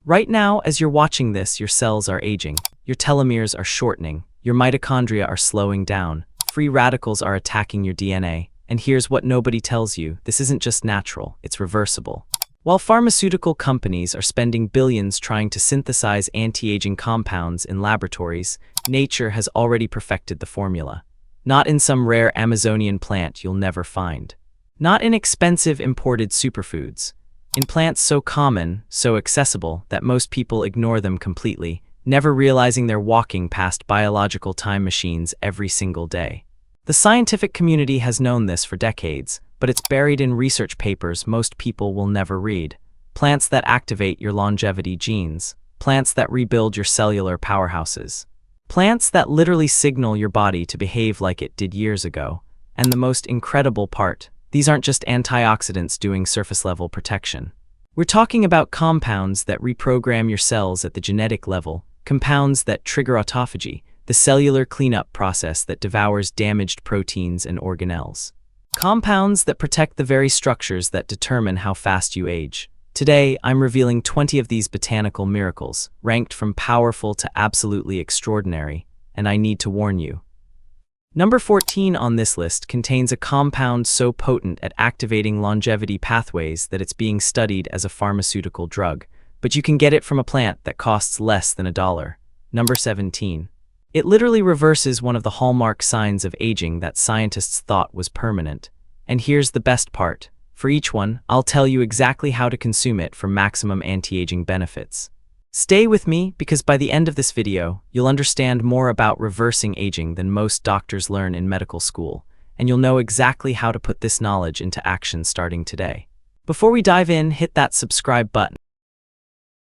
Right now, as you're watching this, your cells are aging, your telomeres are shortening, your mitochondria are slowing down, free radicals are attacking your DNA, and here's what nobody tells you: this isn't just natural, it's reversible. While pharmaceutical companies are spending billions trying to synthesize anti-aging compounds in laboratories, nature has already perfected the formula. Not in some rare Amazonian plant you'll never find. Not in expensive imported superfoods. In plants so common, so accessible, that most people ignore them completely, never realizing they're walking past biological time machines every single day. The scientific community has known this for decades, but it's buried in research papers most people will never read. Plants that activate your longevity genes. Plants that rebuild your cellular powerhouses. Plants that literally signal your body to behave like it did years ago. And the most incredible part, these aren't just antioxidants doing surface-level protection. We're talking about compounds that reprogram your cells at the genetic level, compounds that trigger autophagy, the cellular cleanup process that devours damaged proteins and organelles. Compounds that protect the very structures that determine how fast you age. Today, I'm revealing 20 of these botanical miracles, ranked from powerful to absolutely extraordinary, and I need to warn you. Number 14 on this list contains a compound so potent at activating longevity pathways that it's being studied as a pharmaceutical drug, but you can get it from a plant that costs less than $1. Number 17. It literally reverses one of the hallmark signs of aging that scientists thought was permanent. And here's the best part. For each one, I'll tell you exactly how to consume it for maximum anti-aging benefits. Stay with me, because by the end of this video, you'll understand more about reversing aging than most doctors learn in medical school, and you'll know exactly how to put this knowledge into action starting today. Before we dive in, hit that subscribe button.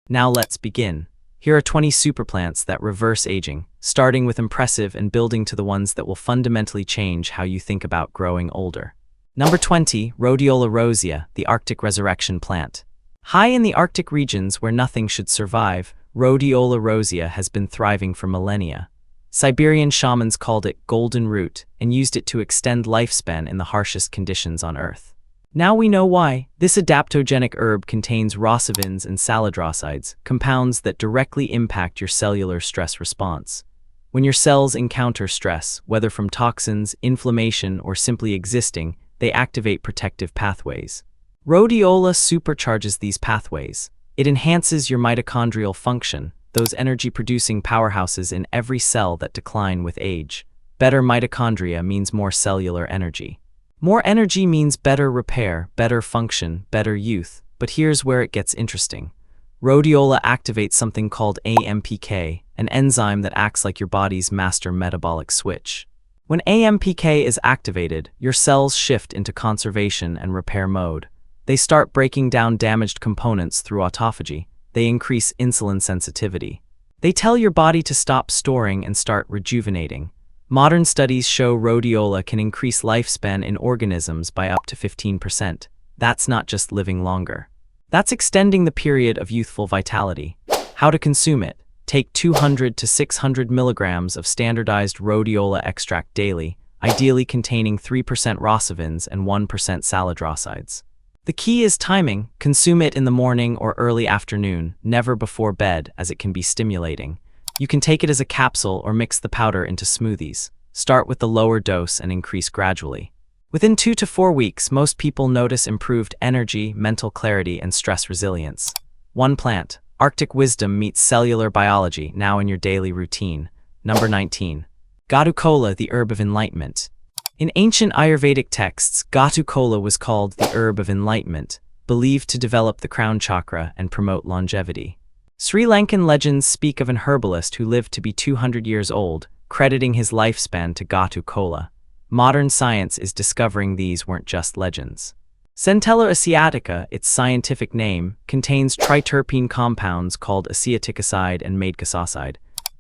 Now let's begin. Here are 20 superplants that reverse aging, starting with impressive and building to the ones that will fundamentally change how you think about growing older. Number 20, Rhodiola rosea, the Arctic resurrection plant. High in the Arctic regions where nothing should survive, Rhodiola rosea has been thriving for millennia. Siberian shamans called it golden root and used it to extend lifespan in the harshest conditions on Earth. Now we know why. This adaptogenic herb contains rosavins and saladrosides, compounds that directly impact your cellular stress response. When your cells encounter stress, whether from toxins, inflammation, or simply existing, they activate protective pathways. Rhodiola supercharges these pathways. It enhances your mitochondrial function, those energy-producing powerhouses in every cell that decline with age. Better mitochondria means more cellular energy. More energy means better repair, better function, better youth. But here's where it gets interesting. Rhodiola activates something called AMPK, an enzyme that acts like your body's master metabolic switch. When AMPK is activated, your cells shift into conservation and repair mode. They start breaking down damaged components through autophagy. They increase insulin sensitivity. They tell your body to stop storing and start rejuvenating. Modern studies show rhodiola can increase lifespan in organisms by up to 15%. That's not just living longer. That's extending the period of youthful vitality. How to consume it? Take 200 to 600 milligrams of standardized rhodiola extract daily, ideally containing 3% rosavins and 1% saladrosides. The key is timing. Consume it in the morning or early afternoon, never before bed, as it can be stimulating. You can take it as a capsule or mix the powder into smoothies. Start with the lower dose and increase gradually. Within 2 to 4 weeks, most people notice improved energy, mental clarity, and stress resilience. One plant, Arctic wisdom meets cellular biology, now in your daily routine. Number 19. Gotu Kola, the herb of enlightenment. In ancient Ayurvedic texts, Gotu Kola was called the herb of enlightenment, believed to develop the crown chakra and promote longevity. Sri Lankan legends speak of an herbalist who lived to be 200 years old, crediting his lifespan to Gotu Kola. Modern science is discovering these weren't just legends. Centella asiatica, its scientific name, contains triterpene compounds called aceticoside and madecassoside.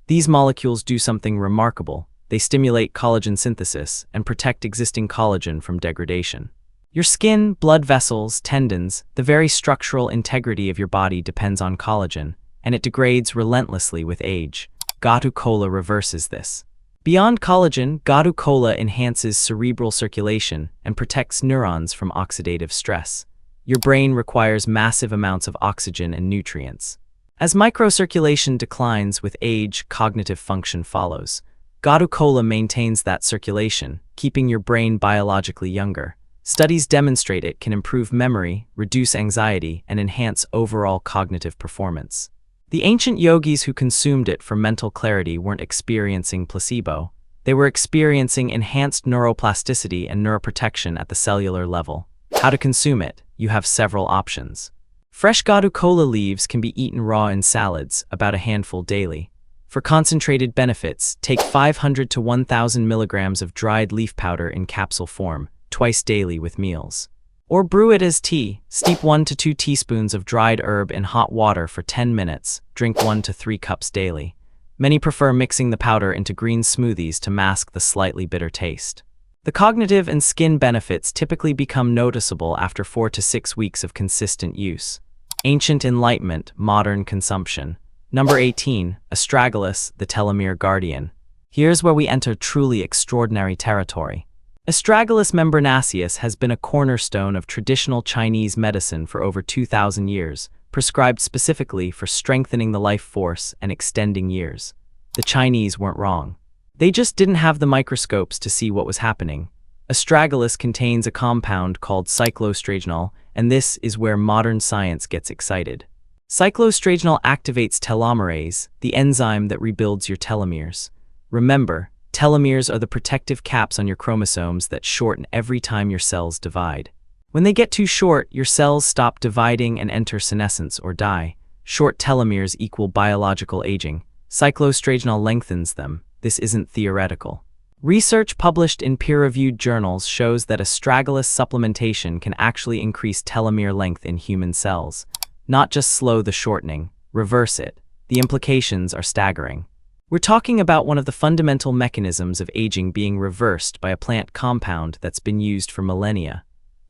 These molecules do something remarkable. They stimulate collagen synthesis and protect existing collagen from degradation. Your skin, blood vessels, tendons, the very structural integrity of your body depends on collagen, and it degrades relentlessly with age. Gotu Kola reverses this. Beyond collagen, Gotu Kola enhances cerebral circulation and protects neurons from oxidative stress. Your brain requires massive amounts of oxygen and nutrients. As microcirculation declines with age, cognitive function follows. Gotu Kola maintains that circulation, keeping your brain biologically younger. Studies demonstrate it can improve memory, reduce anxiety, and enhance overall cognitive performance. The ancient yogis who consumed it for mental clarity weren't experiencing placebo. They were experiencing enhanced neuroplasticity and neuroprotection at the cellular level. How to consume it? You have several options. Fresh Gotu Kola leaves can be eaten raw in salads, about a handful daily. For concentrated benefits, take 500 to 1,000 milligrams of dried leaf powder in capsule form, twice daily with meals. Or brew it as tea. Steep 1 to 2 teaspoons of dried herb in hot water for 10 minutes. Drink 1 to 3 cups daily. Many prefer mixing the powder into green smoothies to mask the slightly bitter taste. The cognitive and skin benefits typically become noticeable after 4 to 6 weeks of consistent use. Ancient Enlightenment, modern consumption. Number 18, Astragalus, the telomere guardian. Here's where we enter truly extraordinary territory. Astragalus membranaceus has been a cornerstone of traditional Chinese medicine for over 2,000 years, prescribed specifically for strengthening the life force and extending years. The Chinese weren't wrong. They just didn't have the microscopes to see what was happening. Astragalus contains a compound called cyclostragenol, and this is where modern science gets excited. Cyclostragenol activates telomerase, the enzyme that rebuilds your telomeres. Remember, telomeres are the protective caps on your chromosomes that shorten every time your cells divide. When they get too short, your cells stop dividing and enter senescence or die. Short telomeres equal biological aging. Cyclostragenol lengthens them. This isn't theoretical. Research published in peer-reviewed journals shows that astragalus supplementation can actually increase telomere length in human cells. Not just slow the shortening, reverse it. The implications are staggering. We're talking about one of the fundamental mechanisms of aging being reversed by a plant compound that's been used for millennia.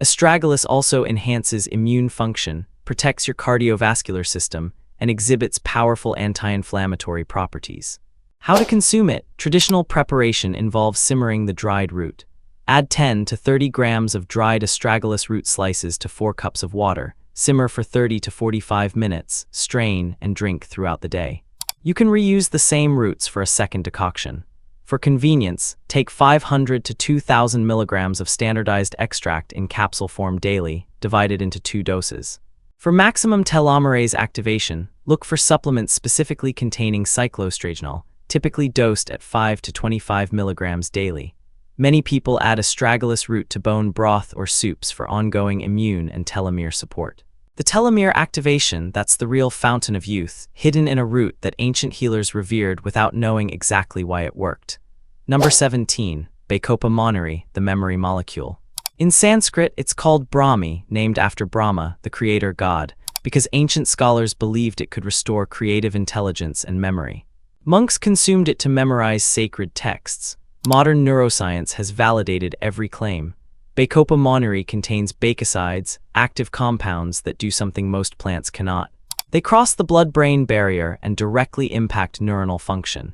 Astragalus also enhances immune function, protects your cardiovascular system, and exhibits powerful anti-inflammatory properties. How to consume it? Traditional preparation involves simmering the dried root. Add 10 to 30 grams of dried astragalus root slices to 4 cups of water. Simmer for 30 to 45 minutes, strain, and drink throughout the day. You can reuse the same roots for a second decoction. For convenience, take 500 to 2,000 milligrams of standardized extract in capsule form daily, divided into 2 doses. For maximum telomerase activation, look for supplements specifically containing cyclostragenol, typically dosed at 5 to 25 milligrams daily. Many people add astragalus root to bone broth or soups for ongoing immune and telomere support. The telomere activation, that's the real fountain of youth, hidden in a root that ancient healers revered without knowing exactly why it worked. Number 17, Bacopa Monnieri, the memory molecule. In Sanskrit, it's called Brahmi, named after Brahma, the creator god, because ancient scholars believed it could restore creative intelligence and memory. Monks consumed it to memorize sacred texts. Modern neuroscience has validated every claim. Bacopa Monnieri contains bacosides, active compounds that do something most plants cannot. They cross the blood-brain barrier and directly impact neuronal function.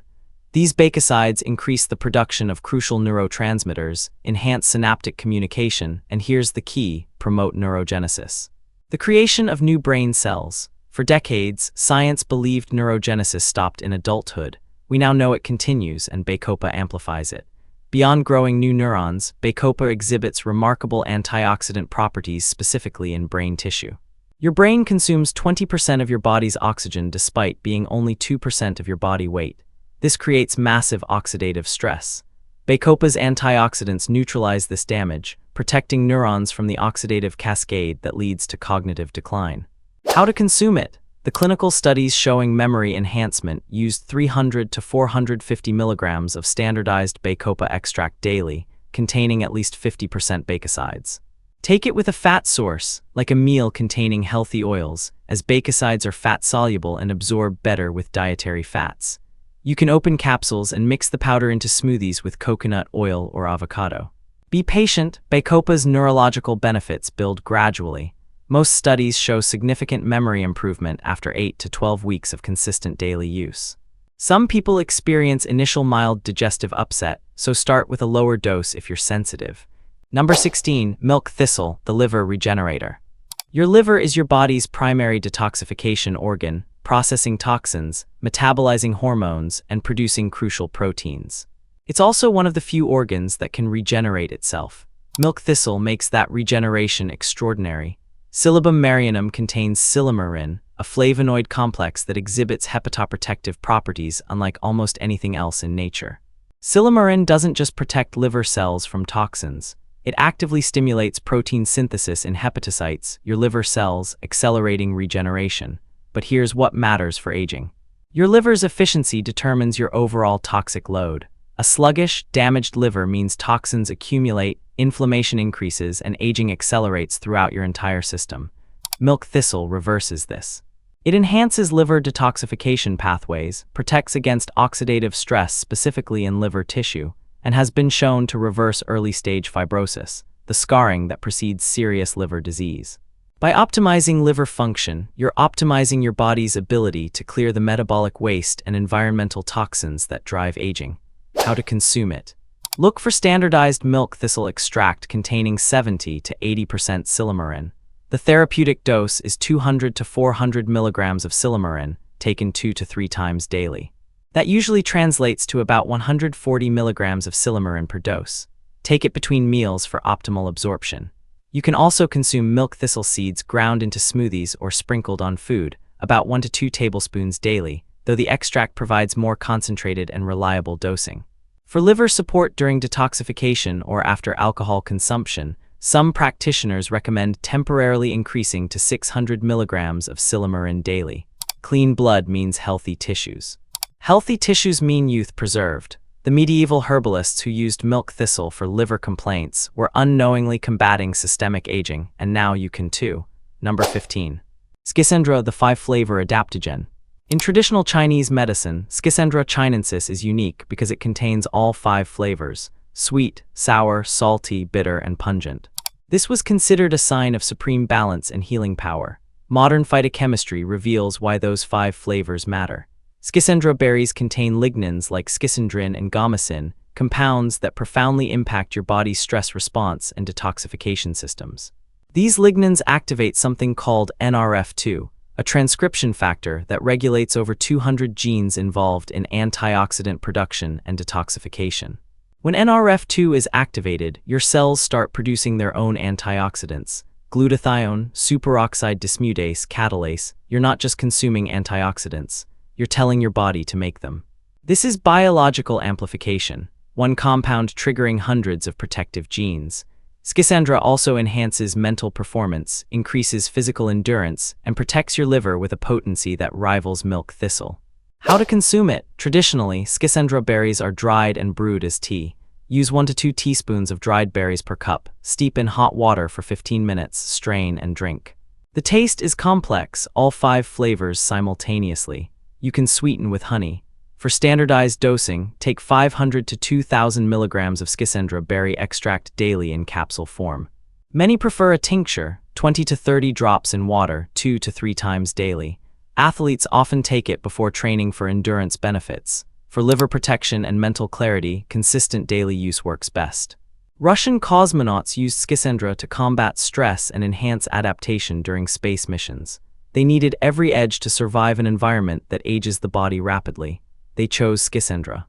These bacosides increase the production of crucial neurotransmitters, enhance synaptic communication, and here's the key, promote neurogenesis. The creation of new brain cells. For decades, science believed neurogenesis stopped in adulthood. We now know it continues, and Bacopa amplifies it. Beyond growing new neurons, Bacopa exhibits remarkable antioxidant properties specifically in brain tissue. Your brain consumes 20% of your body's oxygen despite being only 2% of your body weight. This creates massive oxidative stress. Bacopa's antioxidants neutralize this damage, protecting neurons from the oxidative cascade that leads to cognitive decline. How to consume it? The clinical studies showing memory enhancement used 300 to 450 milligrams of standardized Bacopa extract daily, containing at least 50% bacosides. Take it with a fat source, like a meal containing healthy oils, as bacosides are fat-soluble and absorb better with dietary fats. You can open capsules and mix the powder into smoothies with coconut oil or avocado. Be patient, Bacopa's neurological benefits build gradually. Most studies show significant memory improvement after 8 to 12 weeks of consistent daily use. Some people experience initial mild digestive upset, so start with a lower dose if you're sensitive. Number 16, Milk Thistle, the liver regenerator. Your liver is your body's primary detoxification organ, processing toxins, metabolizing hormones, and producing crucial proteins. It's also one of the few organs that can regenerate itself. Milk thistle makes that regeneration extraordinary. Silybum marianum contains silymarin, a flavonoid complex that exhibits hepatoprotective properties unlike almost anything else in nature. Silymarin doesn't just protect liver cells from toxins. It actively stimulates protein synthesis in hepatocytes, your liver cells, accelerating regeneration. But here's what matters for aging. Your liver's efficiency determines your overall toxic load. A sluggish, damaged liver means toxins accumulate, inflammation increases, and aging accelerates throughout your entire system. Milk thistle reverses this. It enhances liver detoxification pathways, protects against oxidative stress specifically in liver tissue, and has been shown to reverse early-stage fibrosis, the scarring that precedes serious liver disease. By optimizing liver function, you're optimizing your body's ability to clear the metabolic waste and environmental toxins that drive aging. How to consume it. Look for standardized milk thistle extract containing 70 to 80% silymarin. The therapeutic dose is 200 to 400 milligrams of silymarin, taken 2 to 3 times daily. That usually translates to about 140 milligrams of silymarin per dose. Take it between meals for optimal absorption. You can also consume milk thistle seeds ground into smoothies or sprinkled on food, about 1 to 2 tablespoons daily, though the extract provides more concentrated and reliable dosing. For liver support during detoxification or after alcohol consumption, some practitioners recommend temporarily increasing to 600 milligrams of silymarin daily. Clean blood means healthy tissues. Healthy tissues mean youth preserved. The medieval herbalists who used milk thistle for liver complaints were unknowingly combating systemic aging, and now you can too. Number 15. Schisandra, the 5-flavor adaptogen. In traditional Chinese medicine, Schisandra chinensis is unique because it contains all 5 flavors: sweet, sour, salty, bitter, and pungent. This was considered a sign of supreme balance and healing power. Modern phytochemistry reveals why those 5 flavors matter. Schisandra berries contain lignans like schisandrin and gomacin, compounds that profoundly impact your body's stress response and detoxification systems. These lignans activate something called NRF2, a transcription factor that regulates over 200 genes involved in antioxidant production and detoxification. When NRF2 is activated, your cells start producing their own antioxidants. Glutathione, superoxide dismutase, catalase. You're not just consuming antioxidants, you're telling your body to make them. This is biological amplification, one compound triggering hundreds of protective genes. Schisandra also enhances mental performance, increases physical endurance, and protects your liver with a potency that rivals milk thistle. How to consume it? Traditionally, Schisandra berries are dried and brewed as tea. Use 1 to 2 teaspoons of dried berries per cup. Steep in hot water for 15 minutes, strain, and drink. The taste is complex, all 5 flavors simultaneously. You can sweeten with honey. For standardized dosing, take 500 to 2,000 milligrams of Schisandra berry extract daily in capsule form. Many prefer a tincture, 20 to 30 drops in water, 2 to 3 times daily. Athletes often take it before training for endurance benefits. For liver protection and mental clarity, consistent daily use works best. Russian cosmonauts used Schisandra to combat stress and enhance adaptation during space missions. They needed every edge to survive an environment that ages the body rapidly. They chose Schisandra.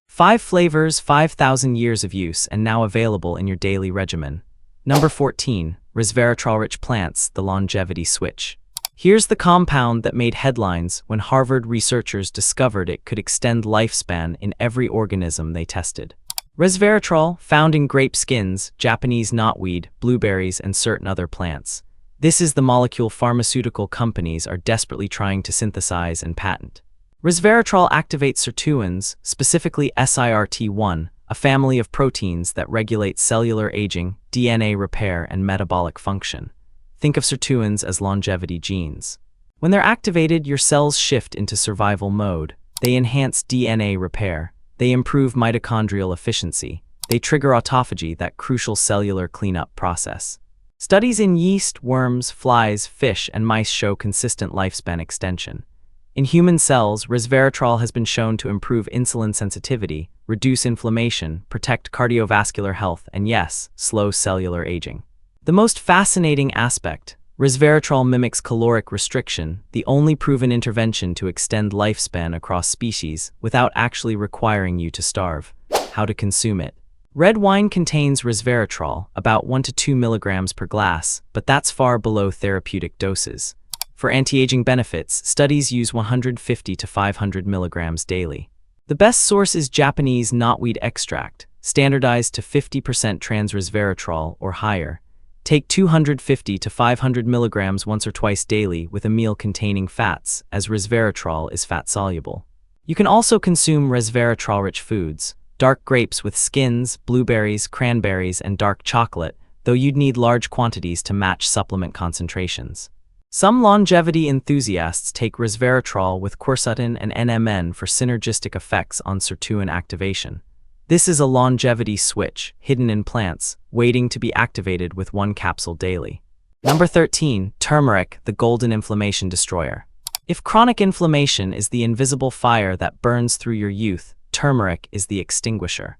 5 flavors, 5,000 years of use, and now available in your daily regimen. Number 14. Resveratrol-Rich plants, the longevity switch. Here's the compound that made headlines when Harvard researchers discovered it could extend lifespan in every organism they tested. Resveratrol, found in grape skins, Japanese knotweed, blueberries, and certain other plants. This is the molecule pharmaceutical companies are desperately trying to synthesize and patent. Resveratrol activates sirtuins, specifically SIRT1, a family of proteins that regulate cellular aging, DNA repair, and metabolic function. Think of sirtuins as longevity genes. When they're activated, your cells shift into survival mode. They enhance DNA repair. They improve mitochondrial efficiency. They trigger autophagy, that crucial cellular cleanup process. Studies in yeast, worms, flies, fish, and mice show consistent lifespan extension. In human cells, resveratrol has been shown to improve insulin sensitivity, reduce inflammation, protect cardiovascular health, and yes, slow cellular aging. The most fascinating aspect, Resveratrol mimics caloric restriction, the only proven intervention to extend lifespan across species without actually requiring you to starve. How to consume it. Red wine contains resveratrol, about 1 to 2 milligrams per glass, but that's far below therapeutic doses. For anti-aging benefits, studies use 150 to 500 milligrams daily. The best source is Japanese knotweed extract, standardized to 50% trans resveratrol or higher. Take 250 to 500 milligrams once or twice daily with a meal containing fats, as resveratrol is fat-soluble. You can also consume resveratrol-rich foods, dark grapes with skins, blueberries, cranberries, and dark chocolate, though you'd need large quantities to match supplement concentrations. Some longevity enthusiasts take resveratrol with quercetin and NMN for synergistic effects on sirtuin activation. This is a longevity switch, hidden in plants, waiting to be activated with 1 capsule daily. Number 13. Turmeric, the golden inflammation destroyer. If chronic inflammation is the invisible fire that burns through your youth, turmeric is the extinguisher.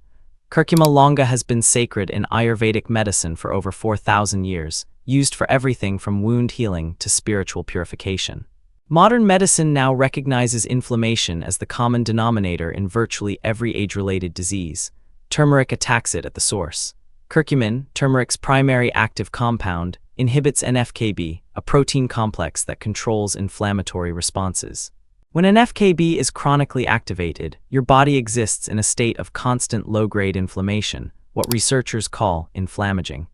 Curcuma longa has been sacred in Ayurvedic medicine for over 4,000 years, used for everything from wound healing to spiritual purification. Modern medicine now recognizes inflammation as the common denominator in virtually every age-related disease. Turmeric attacks it at the source. Curcumin, turmeric's primary active compound, inhibits NF-κB, a protein complex that controls inflammatory responses. When NF-κB is chronically activated, your body exists in a state of constant low-grade inflammation, what researchers call inflammaging.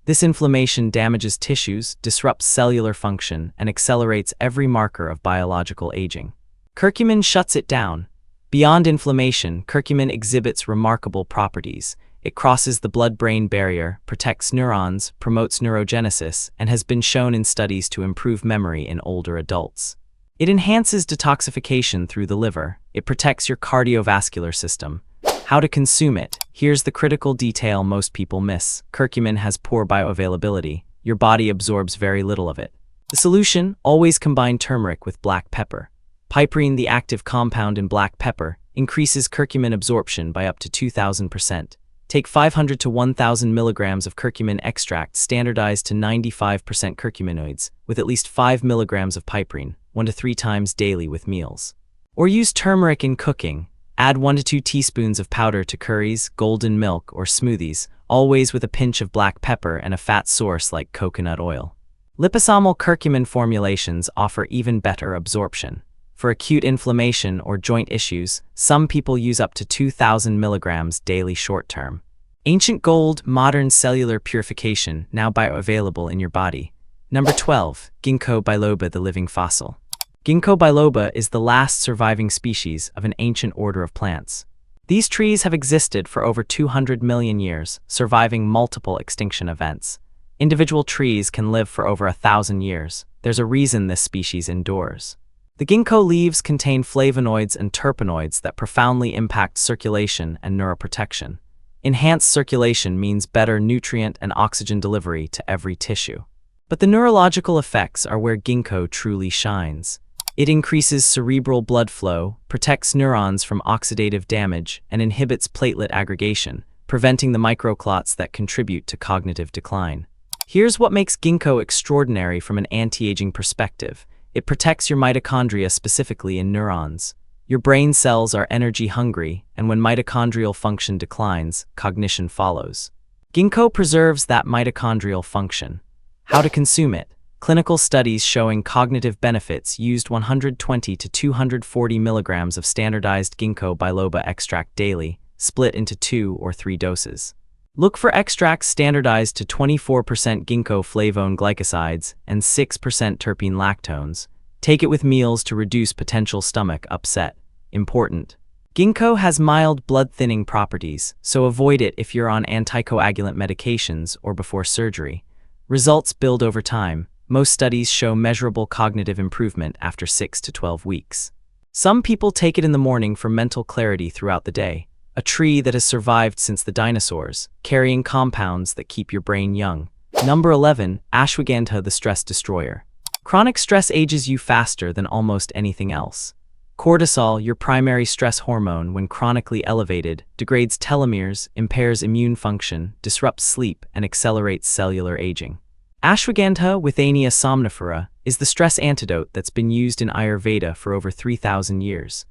This inflammation damages tissues, disrupts cellular function, and accelerates every marker of biological aging. Curcumin shuts it down. Beyond inflammation, curcumin exhibits remarkable properties. It crosses the blood-brain barrier, protects neurons, promotes neurogenesis, and has been shown in studies to improve memory in older adults. It enhances detoxification through the liver. It protects your cardiovascular system. How to consume it. Here's the critical detail most people miss. Curcumin has poor bioavailability. Your body absorbs very little of it. The solution? Always combine turmeric with black pepper. Piperine, the active compound in black pepper, increases curcumin absorption by up to 2,000%. Take 500 to 1,000 milligrams of curcumin extract standardized to 95% curcuminoids, with at least 5 milligrams of piperine, 1 to 3 times daily with meals. Or use turmeric in cooking. Add 1 to 2 teaspoons of powder to curries, golden milk, or smoothies, always with a pinch of black pepper and a fat source like coconut oil. Liposomal curcumin formulations offer even better absorption. For acute inflammation or joint issues, some people use up to 2,000 milligrams daily short-term. Ancient gold, modern cellular purification, now bioavailable in your body. Number 12. Ginkgo biloba, the living fossil. Ginkgo biloba is the last surviving species of an ancient order of plants. These trees have existed for over 200 million years, surviving multiple extinction events. Individual trees can live for over 1,000 years. There's a reason this species endures. The ginkgo leaves contain flavonoids and terpenoids that profoundly impact circulation and neuroprotection. Enhanced circulation means better nutrient and oxygen delivery to every tissue. But the neurological effects are where ginkgo truly shines. It increases cerebral blood flow, protects neurons from oxidative damage, and inhibits platelet aggregation, preventing the microclots that contribute to cognitive decline. Here's what makes ginkgo extraordinary from an anti-aging perspective. It protects your mitochondria, specifically in neurons. Your brain cells are energy hungry, and when mitochondrial function declines, cognition follows. Ginkgo preserves that mitochondrial function. How to consume it. Clinical studies showing cognitive benefits used 120 to 240 milligrams of standardized ginkgo biloba extract daily, split into 2 or 3 doses. Look for extracts standardized to 24% ginkgo flavone glycosides and 6% terpene lactones. Take it with meals to reduce potential stomach upset. Important. Ginkgo has mild blood-thinning properties, so avoid it if you're on anticoagulant medications or before surgery. Results build over time. Most studies show measurable cognitive improvement after 6 to 12 weeks. Some people take it in the morning for mental clarity throughout the day. A tree that has survived since the dinosaurs, carrying compounds that keep your brain young. Number 11. Ashwagandha, the stress destroyer. Chronic stress ages you faster than almost anything else. Cortisol, your primary stress hormone, when chronically elevated, degrades telomeres, impairs immune function, disrupts sleep, and accelerates cellular aging. Ashwagandha withania somnifera is the stress antidote that's been used in Ayurveda for over 3,000 years.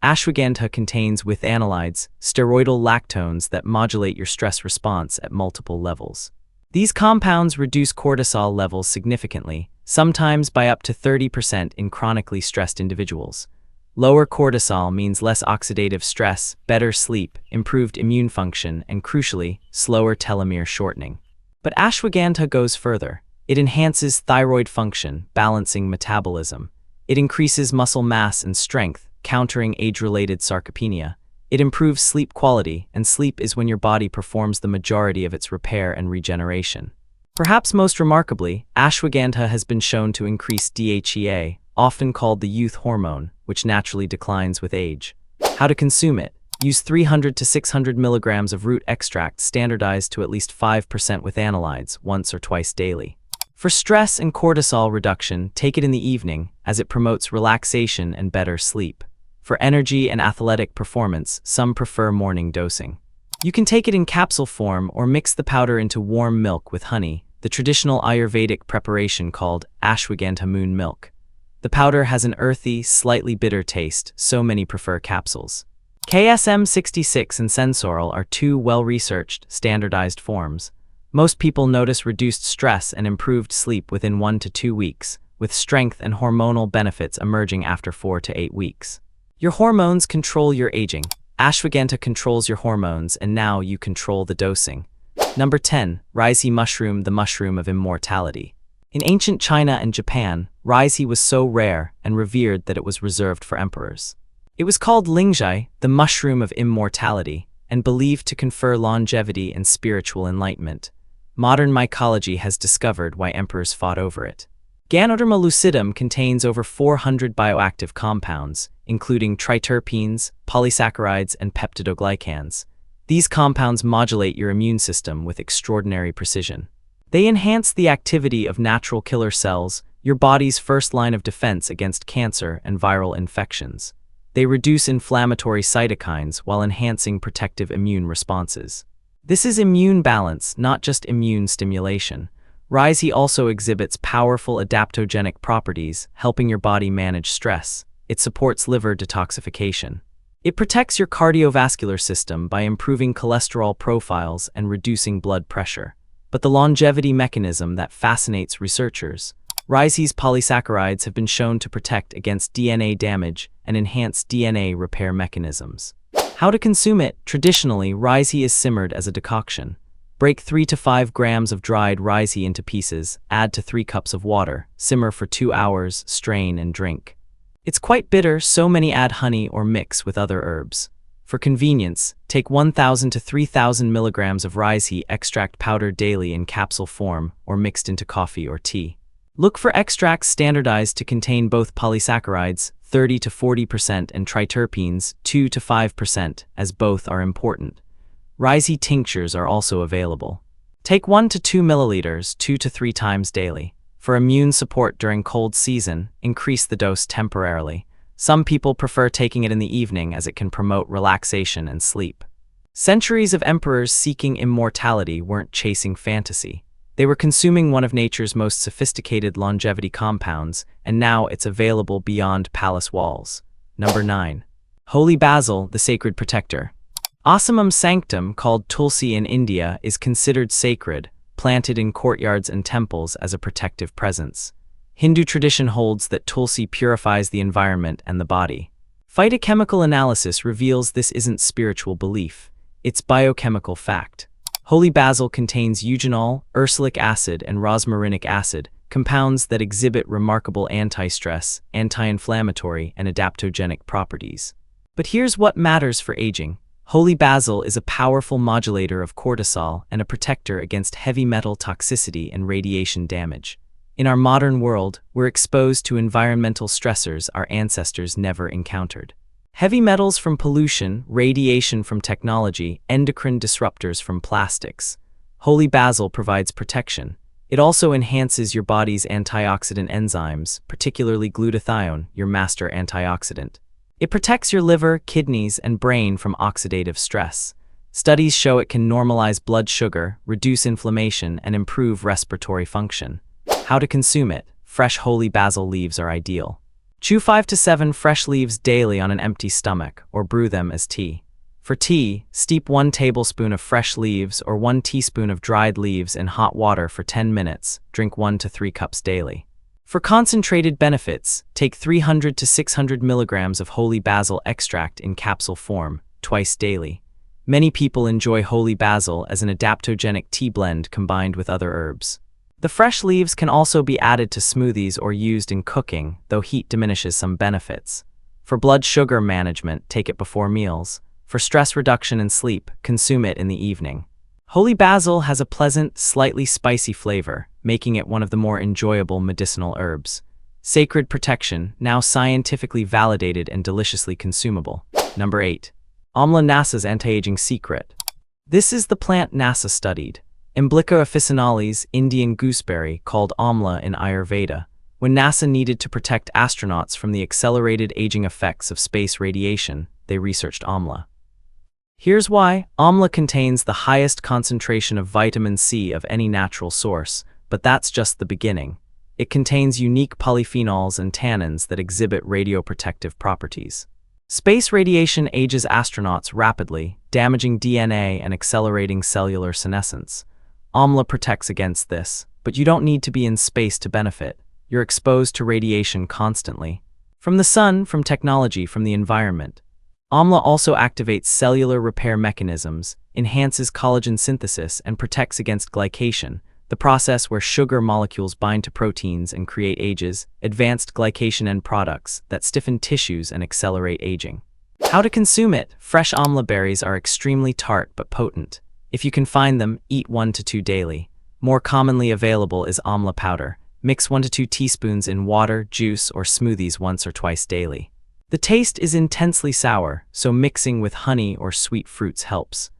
Ashwagandha contains withanolides, steroidal lactones that modulate your stress response at multiple levels. These compounds reduce cortisol levels significantly, sometimes by up to 30% in chronically stressed individuals. Lower cortisol means less oxidative stress, better sleep, improved immune function, and crucially, slower telomere shortening. But ashwagandha goes further. It enhances thyroid function, balancing metabolism. It increases muscle mass and strength, countering age-related sarcopenia. It improves sleep quality, and sleep is when your body performs the majority of its repair and regeneration. Perhaps most remarkably, ashwagandha has been shown to increase DHEA, often called the youth hormone, which naturally declines with age. How to consume it? Use 300 to 600 milligrams of root extract standardized to at least 5% withanolides once or twice daily. For stress and cortisol reduction, take it in the evening, as it promotes relaxation and better sleep. For energy and athletic performance, some prefer morning dosing. You can take it in capsule form or mix the powder into warm milk with honey, the traditional Ayurvedic preparation called ashwagandha moon milk. The powder has an earthy, slightly bitter taste, so many prefer capsules. KSM-66 and Sensoril are two well-researched, standardized forms. Most people notice reduced stress and improved sleep within 1 to 2 weeks, with strength and hormonal benefits emerging after 4 to 8 weeks. Your hormones control your aging. Ashwagandha controls your hormones, and now you control the dosing. Number 10. Risea mushroom, the mushroom of immortality. In ancient China and Japan, risea was so rare and revered that it was reserved for emperors. It was called lingjai, the mushroom of immortality, and believed to confer longevity and spiritual enlightenment. Modern mycology has discovered why emperors fought over it. Ganoderma lucidum contains over 400 bioactive compounds, including triterpenes, polysaccharides, and peptidoglycans. These compounds modulate your immune system with extraordinary precision. They enhance the activity of natural killer cells, your body's first line of defense against cancer and viral infections. They reduce inflammatory cytokines while enhancing protective immune responses. This is immune balance, not just immune stimulation. Risea also exhibits powerful adaptogenic properties, helping your body manage stress. It supports liver detoxification. It protects your cardiovascular system by improving cholesterol profiles and reducing blood pressure. But the longevity mechanism that fascinates researchers. Risea's polysaccharides have been shown to protect against DNA damage and enhance DNA repair mechanisms. How to consume it? Traditionally, risea is simmered as a decoction. Break 3 to 5 grams of dried risea into pieces, add to 3 cups of water, simmer for 2 hours, strain and drink. It's quite bitter, so many add honey or mix with other herbs. For convenience, take 1,000 to 3,000 milligrams of risea extract powder daily in capsule form or mixed into coffee or tea. Look for extracts standardized to contain both polysaccharides, 30 to 40%, and triterpenes, 2 to 5%, as both are important. Risea tinctures are also available. Take 1 to 2 milliliters 2 to 3 times daily. For immune support during cold season, increase the dose temporarily. Some people prefer taking it in the evening as it can promote relaxation and sleep. Centuries of emperors seeking immortality weren't chasing fantasy. They were consuming one of nature's most sophisticated longevity compounds, and now it's available beyond palace walls. Number 9. Holy basil, the sacred protector. Ocimum sanctum, called tulsi in India, is considered sacred, planted in courtyards and temples as a protective presence. Hindu tradition holds that tulsi purifies the environment and the body. Phytochemical analysis reveals this isn't spiritual belief, it's biochemical fact. Holy basil contains eugenol, ursolic acid, and rosmarinic acid, compounds that exhibit remarkable anti-stress, anti-inflammatory, and adaptogenic properties. But here's what matters for aging. Holy basil is a powerful modulator of cortisol and a protector against heavy metal toxicity and radiation damage. In our modern world, we're exposed to environmental stressors our ancestors never encountered. Heavy metals from pollution, radiation from technology, endocrine disruptors from plastics. Holy basil provides protection. It also enhances your body's antioxidant enzymes, particularly glutathione, your master antioxidant. It protects your liver, kidneys, and brain from oxidative stress. Studies show it can normalize blood sugar, reduce inflammation, and improve respiratory function. How to consume it? Fresh holy basil leaves are ideal. Chew 5 to 7 fresh leaves daily on an empty stomach, or brew them as tea. For tea, steep 1 tablespoon of fresh leaves or 1 teaspoon of dried leaves in hot water for 10 minutes. Drink 1 to 3 cups daily. For concentrated benefits, take 300 to 600 milligrams of holy basil extract in capsule form, twice daily. Many people enjoy holy basil as an adaptogenic tea blend combined with other herbs. The fresh leaves can also be added to smoothies or used in cooking, though heat diminishes some benefits. For blood sugar management, take it before meals. For stress reduction and sleep, consume it in the evening. Holy basil has a pleasant, slightly spicy flavor, making it one of the more enjoyable medicinal herbs. Sacred protection, now scientifically validated and deliciously consumable. Number 8. Amla, NASA's anti-aging secret. This is the plant NASA studied. Umbilica officinalis, Indian gooseberry, called amla in Ayurveda. When NASA needed to protect astronauts from the accelerated aging effects of space radiation, they researched amla. Here's why. Amla contains the highest concentration of vitamin C of any natural source, but that's just the beginning. It contains unique polyphenols and tannins that exhibit radioprotective properties. Space radiation ages astronauts rapidly, damaging DNA and accelerating cellular senescence. Amla protects against this, but you don't need to be in space to benefit. You're exposed to radiation constantly. From the sun, from technology, from the environment. Amla also activates cellular repair mechanisms, enhances collagen synthesis, and protects against glycation, the process where sugar molecules bind to proteins and create ages, advanced glycation end products that stiffen tissues and accelerate aging. How to consume it? Fresh amla berries are extremely tart but potent. If you can find them, eat 1 to 2 daily. More commonly available is amla powder. Mix 1 to 2 teaspoons in water, juice, or smoothies once or twice daily. The taste is intensely sour, so mixing with honey or sweet fruits helps.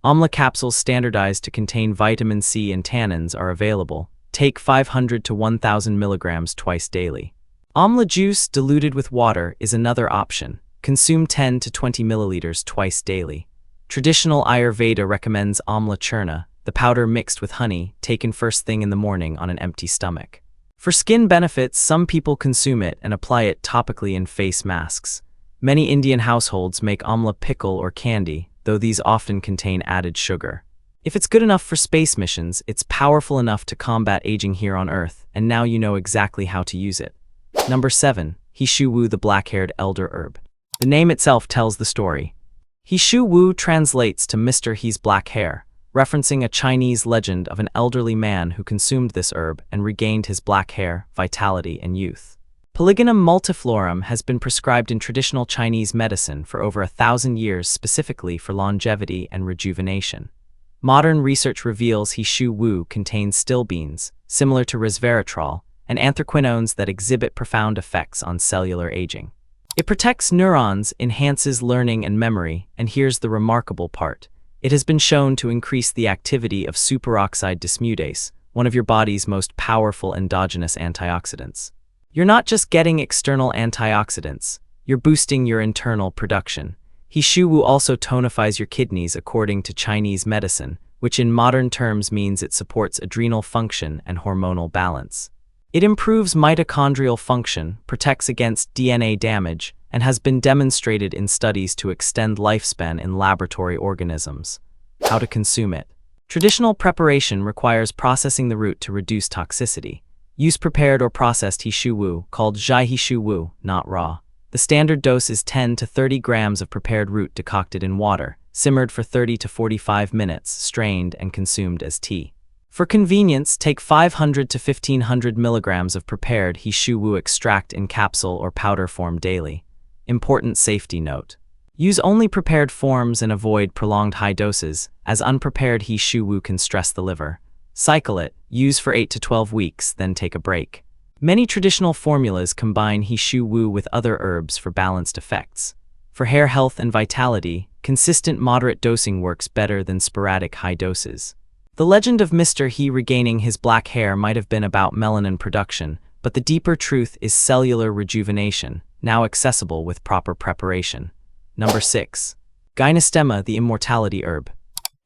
Amla capsules standardized to contain vitamin C and tannins are available. Take 500 to 1,000 milligrams twice daily. Amla juice diluted with water is another option. Consume 10 to 20 milliliters twice daily. Traditional Ayurveda recommends amla churna, the powder mixed with honey, taken first thing in the morning on an empty stomach. For skin benefits, some people consume it and apply it topically in face masks. Many Indian households make amla pickle or candy, though these often contain added sugar. If it's good enough for space missions, it's powerful enough to combat aging here on Earth, and now you know exactly how to use it. Number 7. He Shu Wu, the black-haired elder herb. The name itself tells the story. He Shu Wu translates to Mr. He's black hair, referencing a Chinese legend of an elderly man who consumed this herb and regained his black hair, vitality, and youth. Polygonum multiflorum has been prescribed in traditional Chinese medicine for over 1,000 years specifically for longevity and rejuvenation. Modern research reveals He Shu Wu contains stilbenes, similar to resveratrol, and anthraquinones that exhibit profound effects on cellular aging. It protects neurons, enhances learning and memory, and here's the remarkable part. It has been shown to increase the activity of superoxide dismutase, one of your body's most powerful endogenous antioxidants. You're not just getting external antioxidants, you're boosting your internal production. He Shu Wu also tonifies your kidneys according to Chinese medicine, which in modern terms means it supports adrenal function and hormonal balance. It improves mitochondrial function, protects against DNA damage, and has been demonstrated in studies to extend lifespan in laboratory organisms. How to consume it? Traditional preparation requires processing the root to reduce toxicity. Use prepared or processed He Shu Wu, called Zhai He Shu Wu, not raw. The standard dose is 10 to 30 grams of prepared root decocted in water, simmered for 30 to 45 minutes, strained and consumed as tea. For convenience, take 500 to 1,500 milligrams of prepared He Shu Wu extract in capsule or powder form daily. Important safety note. Use only prepared forms and avoid prolonged high doses, as unprepared He Shu Wu can stress the liver. Cycle it, use for 8 to 12 weeks, then take a break. Many traditional formulas combine He Shu Wu with other herbs for balanced effects. For hair health and vitality, consistent moderate dosing works better than sporadic high doses. The legend of Mr. He regaining his black hair might have been about melanin production, but the deeper truth is cellular rejuvenation, now accessible with proper preparation. Number 6. Gynostema, the immortality herb.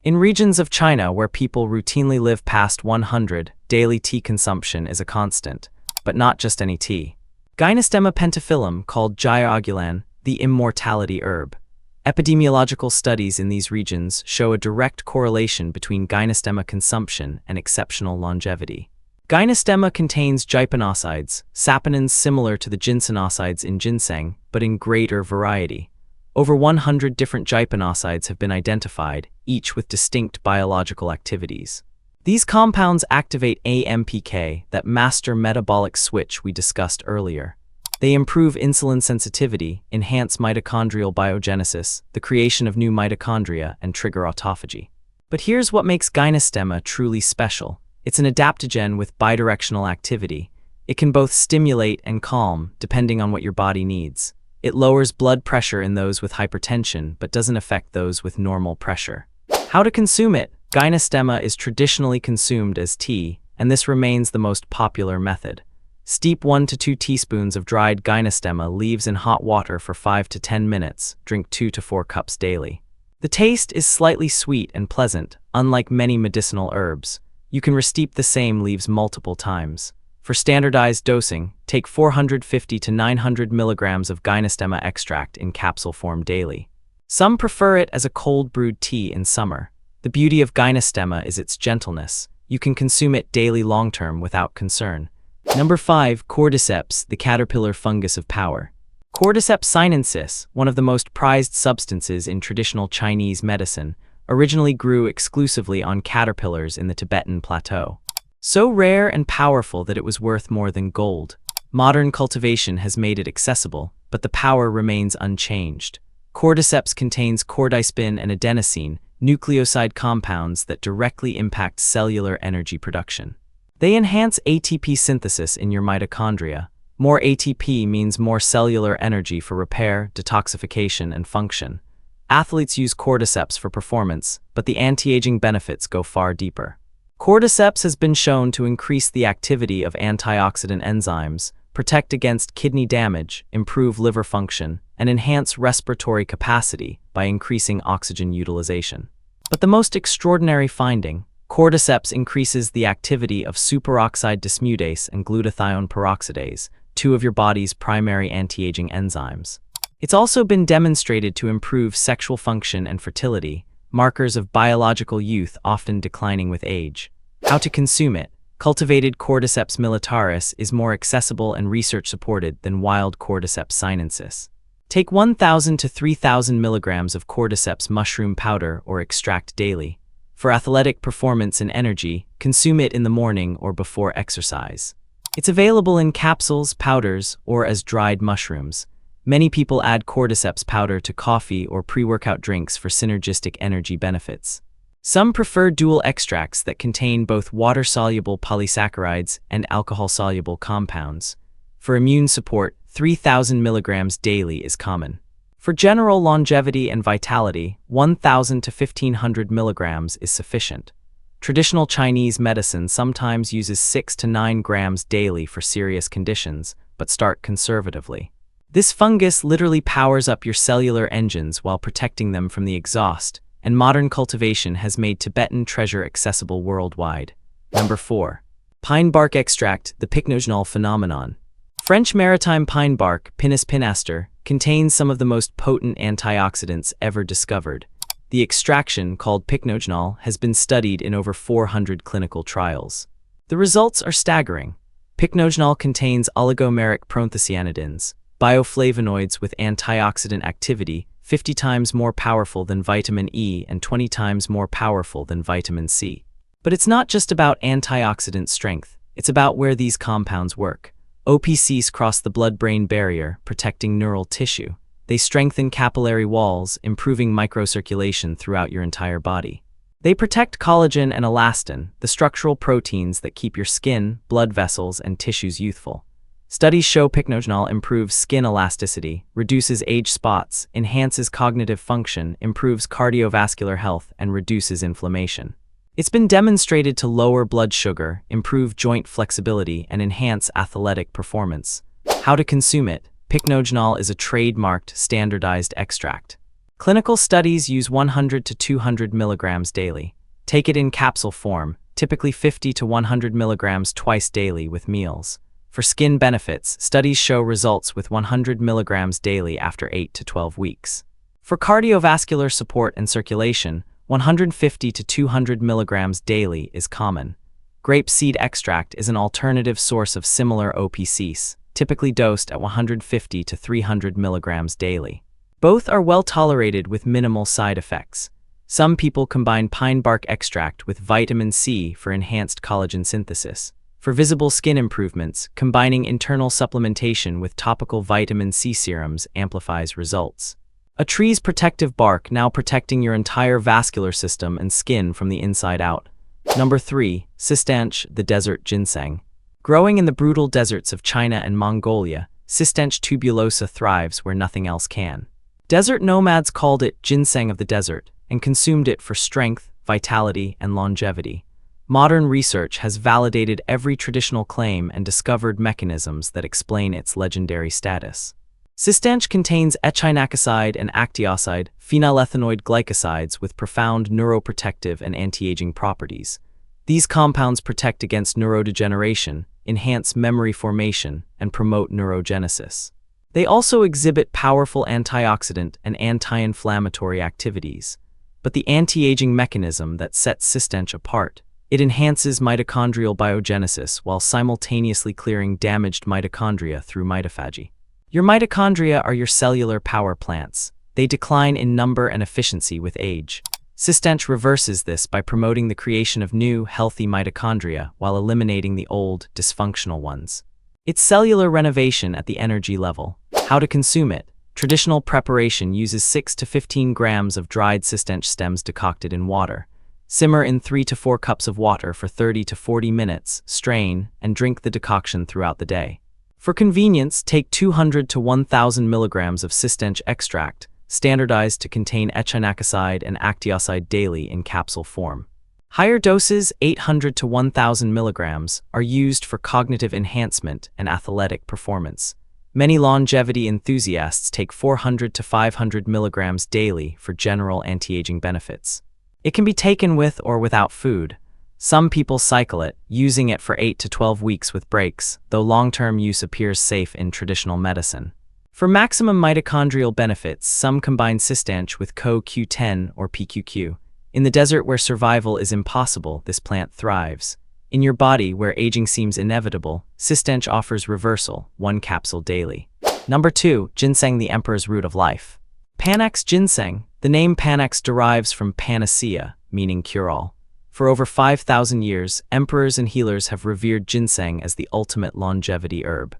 In regions of China where people routinely live past 100, daily tea consumption is a constant, but not just any tea. Gynostema pentaphyllum, called Jia, the immortality herb. Epidemiological studies in these regions show a direct correlation between gynostema consumption and exceptional longevity. Gynostema contains gypanosides, saponins similar to the ginsenosides in ginseng, but in greater variety. Over 100 different gypanosides have been identified, each with distinct biological activities. These compounds activate AMPK, that master metabolic switch we discussed earlier. They improve insulin sensitivity, enhance mitochondrial biogenesis, the creation of new mitochondria, and trigger autophagy. But here's what makes gynostema truly special. It's an adaptogen with bidirectional activity. It can both stimulate and calm, depending on what your body needs. It lowers blood pressure in those with hypertension, but doesn't affect those with normal pressure. How to consume it? Gynostema is traditionally consumed as tea, and this remains the most popular method. Steep 1 to 2 teaspoons of dried gynostema leaves in hot water for 5 to 10 minutes. Drink 2 to 4 cups daily. The taste is slightly sweet and pleasant, unlike many medicinal herbs. You can re-steep the same leaves multiple times. For standardized dosing, take 450 to 900 milligrams of gynostema extract in capsule form daily. Some prefer it as a cold brewed tea in summer. The beauty of gynostema is its gentleness. You can consume it daily long-term without concern. Number 5. Cordyceps, the caterpillar fungus of power. Cordyceps sinensis, one of the most prized substances in traditional Chinese medicine, originally grew exclusively on caterpillars in the Tibetan plateau. So rare and powerful that it was worth more than gold. Modern cultivation has made it accessible, but the power remains unchanged. Cordyceps contains cordyspin and adenosine, nucleoside compounds that directly impact cellular energy production. They enhance ATP synthesis in your mitochondria. More ATP means more cellular energy for repair, detoxification, and function. Athletes use cordyceps for performance, but the anti-aging benefits go far deeper. Cordyceps has been shown to increase the activity of antioxidant enzymes, protect against kidney damage, improve liver function, and enhance respiratory capacity by increasing oxygen utilization. But the most extraordinary finding, cordyceps increases the activity of superoxide dismutase and glutathione peroxidase, two of your body's primary anti-aging enzymes. It's also been demonstrated to improve sexual function and fertility, markers of biological youth often declining with age. How to consume it? Cultivated Cordyceps militaris is more accessible and research-supported than wild Cordyceps sinensis. Take 1,000 to 3,000 milligrams of cordyceps mushroom powder or extract daily. For athletic performance and energy, consume it in the morning or before exercise. It's available in capsules, powders, or as dried mushrooms. Many people add cordyceps powder to coffee or pre-workout drinks for synergistic energy benefits. Some prefer dual extracts that contain both water-soluble polysaccharides and alcohol-soluble compounds. For immune support, 3,000 milligrams daily is common. For general longevity and vitality, 1,000 to 1,500 milligrams is sufficient. Traditional Chinese medicine sometimes uses 6 to 9 grams daily for serious conditions, but start conservatively. This fungus literally powers up your cellular engines while protecting them from the exhaust, and modern cultivation has made Tibetan treasure accessible worldwide. Number 4. Pine bark extract, the pycnogenol phenomenon. French maritime pine bark, Pinus pinaster, contains some of the most potent antioxidants ever discovered. The extraction, called pycnogenol, has been studied in over 400 clinical trials. The results are staggering. Pycnogenol contains oligomeric proanthocyanidins, bioflavonoids with antioxidant activity 50 times more powerful than vitamin E and 20 times more powerful than vitamin C. But it's not just about antioxidant strength, it's about where these compounds work. OPCs cross the blood-brain barrier, protecting neural tissue. They strengthen capillary walls, improving microcirculation throughout your entire body. They protect collagen and elastin, the structural proteins that keep your skin, blood vessels, and tissues youthful. Studies show pycnogenol improves skin elasticity, reduces age spots, enhances cognitive function, improves cardiovascular health, and reduces inflammation. It's been demonstrated to lower blood sugar, improve joint flexibility, and enhance athletic performance. How to consume it? Pycnogenol is a trademarked, standardized extract. Clinical studies use 100 to 200 milligrams daily. Take it in capsule form, typically 50 to 100 milligrams twice daily with meals. For skin benefits, studies show results with 100 milligrams daily after 8 to 12 weeks. For cardiovascular support and circulation, 150 to 200 milligrams daily is common. Grape seed extract is an alternative source of similar OPCs, typically dosed at 150 to 300 milligrams daily. Both are well tolerated with minimal side effects. Some people combine pine bark extract with vitamin C for enhanced collagen synthesis. For visible skin improvements, combining internal supplementation with topical vitamin C serums amplifies results. A tree's protective bark now protecting your entire vascular system and skin from the inside out. Number 3. Schisandra, the desert ginseng. Growing in the brutal deserts of China and Mongolia, Schisandra tubulosa thrives where nothing else can. Desert nomads called it ginseng of the desert and consumed it for strength, vitality, and longevity. Modern research has validated every traditional claim and discovered mechanisms that explain its legendary status. Schisandra contains echinacoside and actioside, phenylethanoid glycosides with profound neuroprotective and anti-aging properties. These compounds protect against neurodegeneration, enhance memory formation, and promote neurogenesis. They also exhibit powerful antioxidant and anti-inflammatory activities. But the anti-aging mechanism that sets Schisandra apart, it enhances mitochondrial biogenesis while simultaneously clearing damaged mitochondria through mitophagy. Your mitochondria are your cellular power plants. They decline in number and efficiency with age. Schisandra reverses this by promoting the creation of new, healthy mitochondria while eliminating the old, dysfunctional ones. It's cellular renovation at the energy level. How to consume it? Traditional preparation uses 6 to 15 grams of dried Schisandra stems decocted in water. Simmer in 3 to 4 cups of water for 30 to 40 minutes, strain, and drink the decoction throughout the day. For convenience, take 200 to 1,000 milligrams of Schisandra extract, standardized to contain echinacoside and actioside daily in capsule form. Higher doses, 800 to 1,000 milligrams, are used for cognitive enhancement and athletic performance. Many longevity enthusiasts take 400 to 500 milligrams daily for general anti-aging benefits. It can be taken with or without food. Some people cycle it, using it for 8 to 12 weeks with breaks, though long-term use appears safe in traditional medicine. For maximum mitochondrial benefits, some combine Schisandra with CoQ10 or PQQ. In the desert where survival is impossible, this plant thrives. In your body where aging seems inevitable, Schisandra offers reversal, 1 capsule daily. Number 2. Ginseng, the emperor's root of life. Panax ginseng. The name Panax derives from panacea, meaning cure-all. For over 5,000 years, emperors and healers have revered ginseng as the ultimate longevity herb.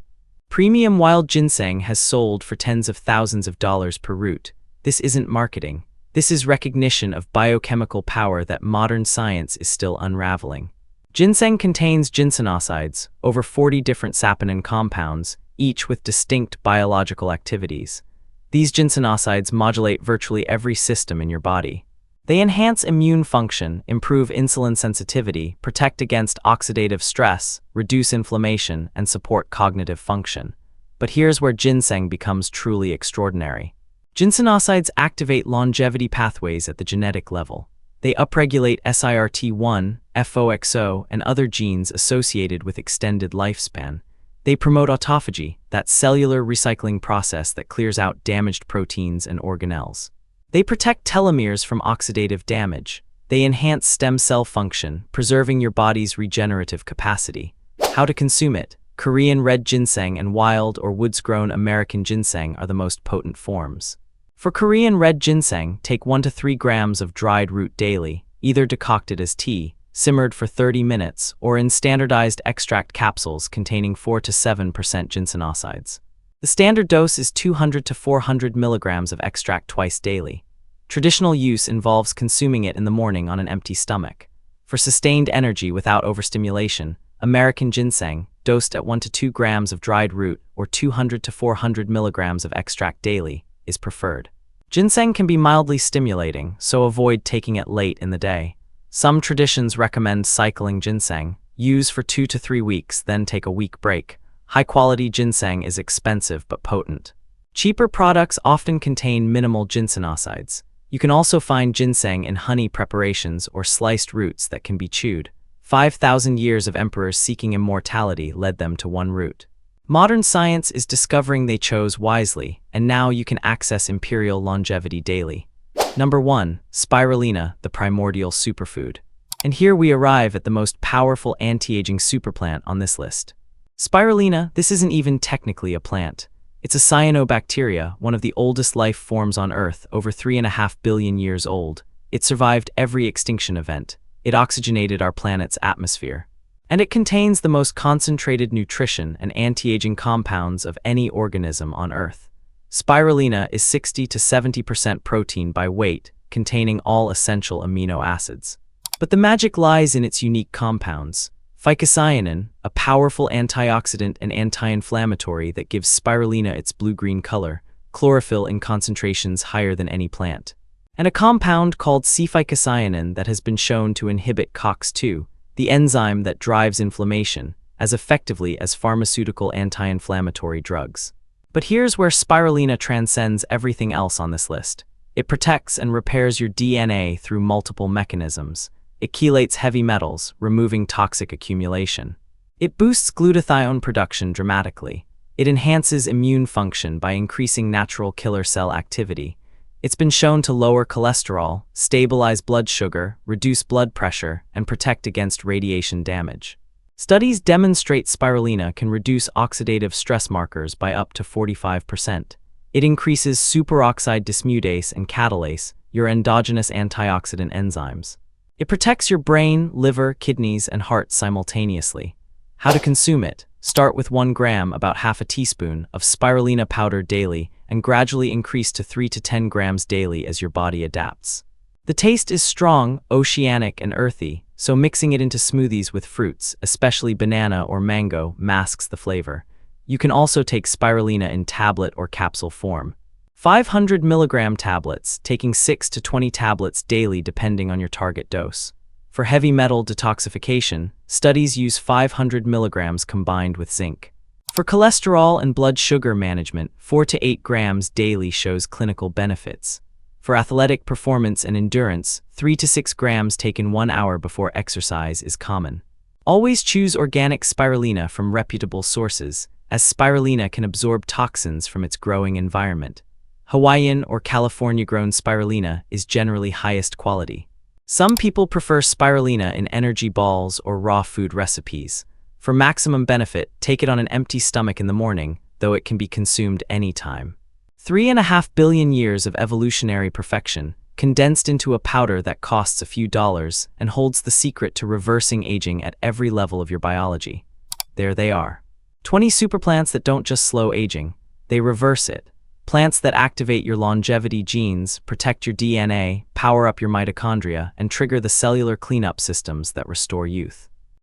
Premium wild ginseng has sold for tens of thousands of dollars per root. This isn't marketing. This is recognition of biochemical power that modern science is still unraveling. Ginseng contains ginsenosides, over 40 different saponin compounds, each with distinct biological activities. These ginsenosides modulate virtually every system in your body. They enhance immune function, improve insulin sensitivity, protect against oxidative stress, reduce inflammation, and support cognitive function. But here's where ginseng becomes truly extraordinary. Ginsenosides activate longevity pathways at the genetic level. They upregulate SIRT1, FOXO, and other genes associated with extended lifespan. They promote autophagy, that cellular recycling process that clears out damaged proteins and organelles. They protect telomeres from oxidative damage. They enhance stem cell function, preserving your body's regenerative capacity. How to consume it? Korean red ginseng and wild or woods-grown American ginseng are the most potent forms. For Korean red ginseng, take 1 to 3 grams of dried root daily, either decocted as tea, simmered for 30 minutes, or in standardized extract capsules containing 4 to 7% ginsenosides. The standard dose is 200 to 400 milligrams of extract twice daily. Traditional use involves consuming it in the morning on an empty stomach. For sustained energy without overstimulation, American ginseng, dosed at 1 to 2 grams of dried root or 200 to 400 milligrams of extract daily, is preferred. Ginseng can be mildly stimulating, so avoid taking it late in the day. Some traditions recommend cycling ginseng. Use for 2 to 3 weeks, then take a week break. High-quality ginseng is expensive but potent. Cheaper products often contain minimal ginsenosides. You can also find ginseng in honey preparations or sliced roots that can be chewed. 5,000 years of emperors seeking immortality led them to one root. Modern science is discovering they chose wisely, and now you can access imperial longevity daily. Number 1. Spirulina, the primordial superfood. And here we arrive at the most powerful anti-aging superplant on this list. Spirulina, this isn't even technically a plant. It's a cyanobacteria, one of the oldest life forms on Earth, over 3.5 billion years old. It survived every extinction event. It oxygenated our planet's atmosphere. And it contains the most concentrated nutrition and anti-aging compounds of any organism on Earth. Spirulina is 60 to 70% protein by weight, containing all essential amino acids. But the magic lies in its unique compounds. Phycocyanin, a powerful antioxidant and anti-inflammatory that gives spirulina its blue-green color, chlorophyll in concentrations higher than any plant. And a compound called C-phycocyanin that has been shown to inhibit COX-2, the enzyme that drives inflammation, as effectively as pharmaceutical anti-inflammatory drugs. But here's where spirulina transcends everything else on this list. It protects and repairs your DNA through multiple mechanisms. It chelates heavy metals, removing toxic accumulation. It boosts glutathione production dramatically. It enhances immune function by increasing natural killer cell activity. It's been shown to lower cholesterol, stabilize blood sugar, reduce blood pressure, and protect against radiation damage. Studies demonstrate spirulina can reduce oxidative stress markers by up to 45%. It increases superoxide dismutase and catalase, your endogenous antioxidant enzymes. It protects your brain, liver, kidneys, and heart simultaneously. How to consume it? Start with 1 gram, about half a teaspoon, of spirulina powder daily, and gradually increase to 3 to 10 grams daily as your body adapts. The taste is strong, oceanic, and earthy, so mixing it into smoothies with fruits, especially banana or mango, masks the flavor. You can also take spirulina in tablet or capsule form. 500 milligram tablets, taking 6 to 20 tablets daily depending on your target dose. For heavy metal detoxification, studies use 500 milligrams combined with zinc. For cholesterol and blood sugar management, 4 to 8 grams daily shows clinical benefits. For athletic performance and endurance, 3 to 6 grams taken 1 hour before exercise is common. Always choose organic spirulina from reputable sources, as spirulina can absorb toxins from its growing environment. Hawaiian or California-grown spirulina is generally highest quality. Some people prefer spirulina in energy balls or raw food recipes. For maximum benefit, take it on an empty stomach in the morning, though it can be consumed anytime. 3.5 billion years of evolutionary perfection, condensed into a powder that costs a few dollars and holds the secret to reversing aging at every level of your biology. There they are. 20 superplants that don't just slow aging, they reverse it. Plants that activate your longevity genes, protect your DNA, power up your mitochondria, and trigger the cellular cleanup systems that restore youth.